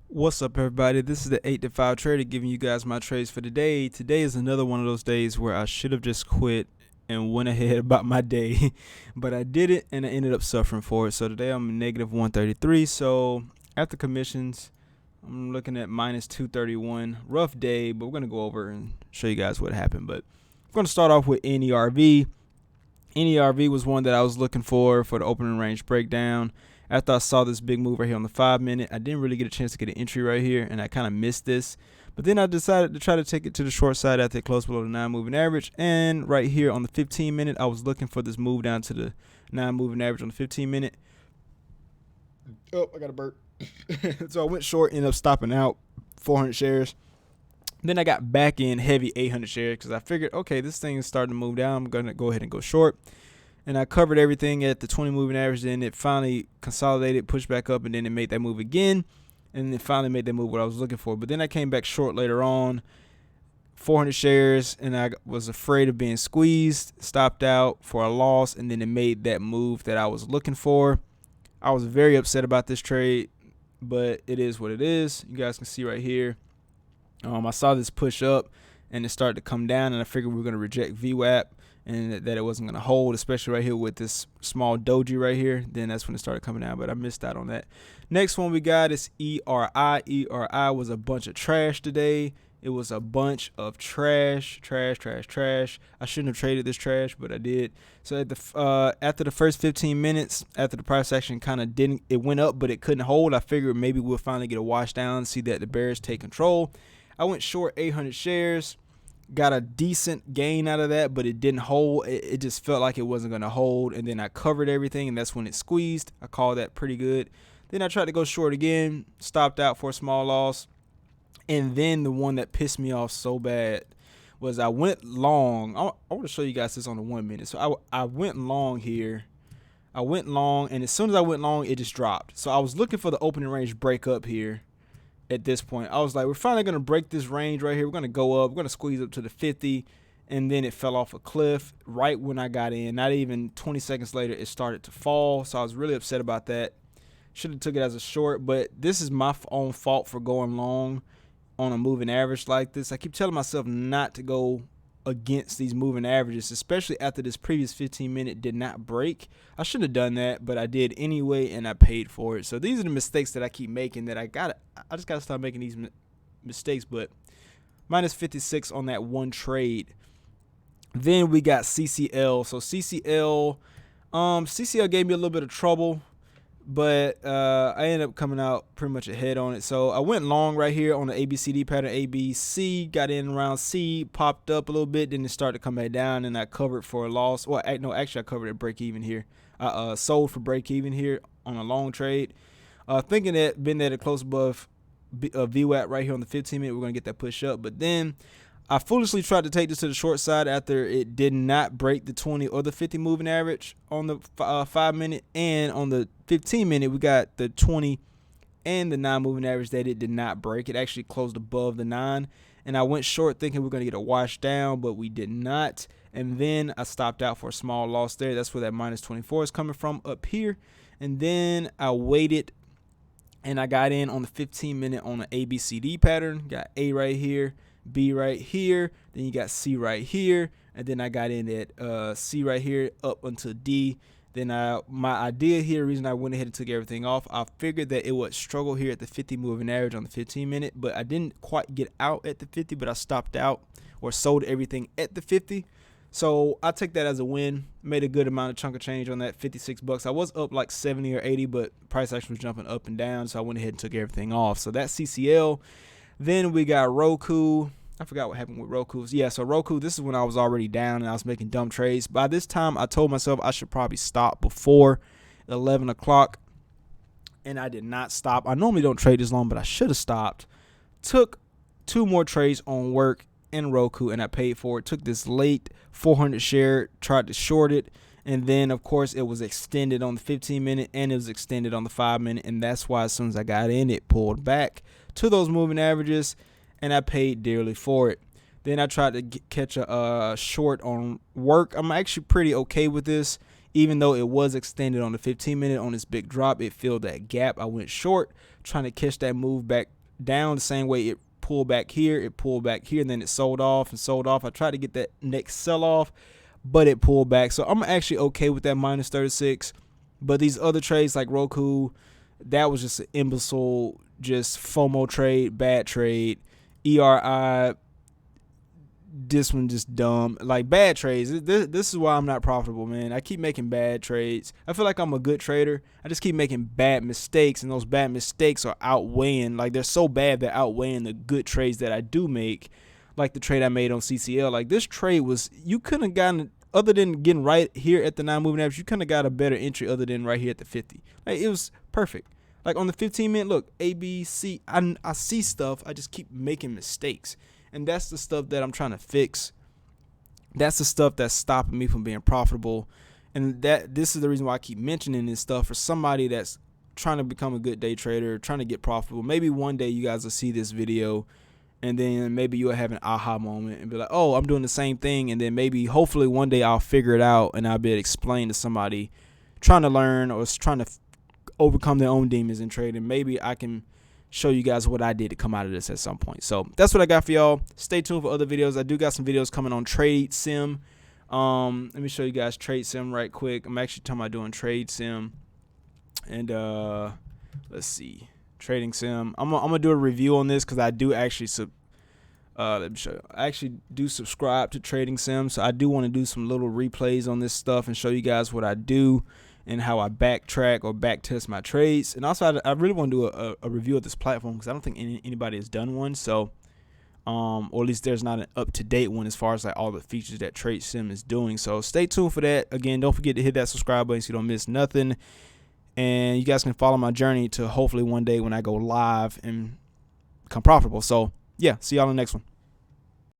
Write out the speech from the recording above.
What's up, everybody? This is the 8 to 5 trader giving you guys my trades for today. Today is another one of those days where I should have just quit and went ahead about my day, but I didn't and I ended up suffering for it. So today I'm negative 133. So after commissions, I'm looking at minus 231. Rough day, but we're going to go over and show you guys what happened. But I'm going to start off with NERV. NERV was one that I was looking for the opening range breakdown. After I saw this big move right here on the 5-minute, I didn't really get a chance to get an entry right here, and I kind of missed this. But then I decided to try to take it to the short side after it closed below the 9-moving average. And right here on the 15-minute, I was looking for this move down to the 9-moving average on the 15-minute. Oh, I got a burp. So I went short, ended up stopping out 400 shares. Then I got back in heavy 800 shares because I figured, okay, this thing is starting to move down. I'm going to go ahead and go short. And I covered everything at the 20 moving average. Then it finally consolidated, pushed back up, and then it made that move again. And it finally made that move what I was looking for. But then I came back short later on, 400 shares, and I was afraid of being squeezed, stopped out for a loss, and then it made that move that I was looking for. I was very upset about this trade, but it is what it is. You guys can see right here. I saw this push up, and it started to come down, and I figured we were going to reject VWAP. And that it wasn't going to hold, especially right here with this small doji right here. Then that's when it started coming out, but I missed out on that. Next one we got is ERI. ERI was a bunch of trash today. It was a bunch of trash. I shouldn't have traded this trash, but I did. So after the first 15 minutes, after the price action kind of it went up, but it couldn't hold. I figured maybe we'll finally get a wash down, see that the bears take control. I went short 800 shares. Got a decent gain out of that, but it didn't hold. It just felt like it wasn't going to hold, and then I covered everything, and that's when it squeezed. I called that pretty good. Then I tried to go short again, stopped out for a small loss, and then the one that pissed me off so bad was I went long. I want to show you guys this on the 1 minute. So I went long here. I went long, and as soon as I went long, it just dropped. So I was looking for the opening range break up here. At this point, I was like, we're finally going to break this range right here. We're going to go up. We're going to squeeze up to the 50. And then it fell off a cliff right when I got in. Not even 20 seconds later, it started to fall. So I was really upset about that. Should have took it as a short. But this is my own fault for going long on a moving average like this. I keep telling myself not to go against these moving averages, especially after this previous 15-minute did not break. I shouldn't have done that, but I did anyway, and I paid for it. So these are the mistakes that I keep making that I just got to stop making these mistakes. But minus 56 on that one trade. Then we got CCL. So CCL gave me a little bit of trouble, but I ended up coming out pretty much ahead on it. So I went long right here on the ABCD pattern. ABC, got in around C, popped up a little bit, then it started to come back down, and I covered for a loss. Well, no, actually I covered at break even here. I sold for break even here on a long trade, thinking that being that it close above VWAP right here on the 15-minute, we're going to get that push up. But then I foolishly tried to take this to the short side after it did not break the 20 or the 50 moving average on the 5-minute, and on the 15-minute we got the 20 and the 9 moving average that it did not break. It actually closed above the 9, and I went short thinking we're going to get a wash down, but we did not. And then I stopped out for a small loss there. That's where that minus 24 is coming from up here. And then I waited, and I got in on the 15-minute on the ABCD pattern. Got A right here, B right here, then you got C right here, and then I got in at C right here up until D. Then my idea here, the reason I went ahead and took everything off, I figured that it would struggle here at the 50 moving average on the 15-minute, but I didn't quite get out at the 50, but I stopped out or sold everything at the 50. So I take that as a win. Made a good amount of chunk of change on that, $56. I was up like 70 or 80, but price action was jumping up and down, so I went ahead and took everything off. So that's CCL. Then we got Roku. I forgot what happened with Roku. Yeah, so Roku, this is when I was already down and I was making dumb trades. By this time, I told myself I should probably stop before 11 o'clock, and I did not stop. I normally don't trade this long, but I should have stopped. Took 2 more trades on work in Roku, and I paid for it. Took this late 400 share, tried to short it, and then, of course, it was extended on the 15-minute, and it was extended on the 5-minute, and that's why as soon as I got in, it pulled back to those moving averages, and I paid dearly for it. Then I tried to catch a short on work. I'm actually pretty okay with this. Even though it was extended on the 15-minute on this big drop, it filled that gap. I went short, trying to catch that move back down the same way it pulled back here, and then it sold off. I tried to get that next sell off, but it pulled back. So I'm actually okay with that minus 36. But these other trades like Roku, that was just an imbecile, just FOMO trade, bad trade. ERI, this one just dumb. Like, bad trades. This is why I'm not profitable, man. I keep making bad trades. I feel like I'm a good trader. I just keep making bad mistakes, and those bad mistakes are outweighing. Like, they're so bad they're outweighing the good trades that I do make. Like the trade I made on CCL. Like, this trade was, you couldn't have gotten, other than getting right here at the 9 moving average, you couldn't have got a better entry other than right here at the 50. Like, it was perfect. Like, on the 15-minute, look, A, B, C, I see stuff. I just keep making mistakes. And that's the stuff that I'm trying to fix. That's the stuff that's stopping me from being profitable. And this is the reason why I keep mentioning this stuff for somebody that's trying to become a good day trader, trying to get profitable. Maybe one day you guys will see this video, and then maybe you'll have an aha moment and be like, oh, I'm doing the same thing. And then maybe, hopefully, one day I'll figure it out and I'll be able to explain to somebody trying to learn or trying to overcome their own demons in trading. Maybe I can show you guys what I did to come out of this at some point. So that's what I got for y'all. Stay tuned for other videos. I do got some videos coming on Trade Sim. Let me show you guys Trade Sim right quick. I'm actually talking about doing Trade Sim. And let's see. Trading Sim. I'm gonna do a review on this because I do actually let me show you. I actually do subscribe to Trading Sim, so I do want to do some little replays on this stuff and show you guys what I do and how I backtrack or backtest my trades. And also, I really want to do a review of this platform because I don't think anybody has done one. So, or at least there's not an up-to-date one as far as like all the features that Trade Sim is doing. So stay tuned for that. Again, don't forget to hit that subscribe button so you don't miss nothing. And you guys can follow my journey to hopefully one day when I go live and become profitable. So yeah, see y'all in the next one.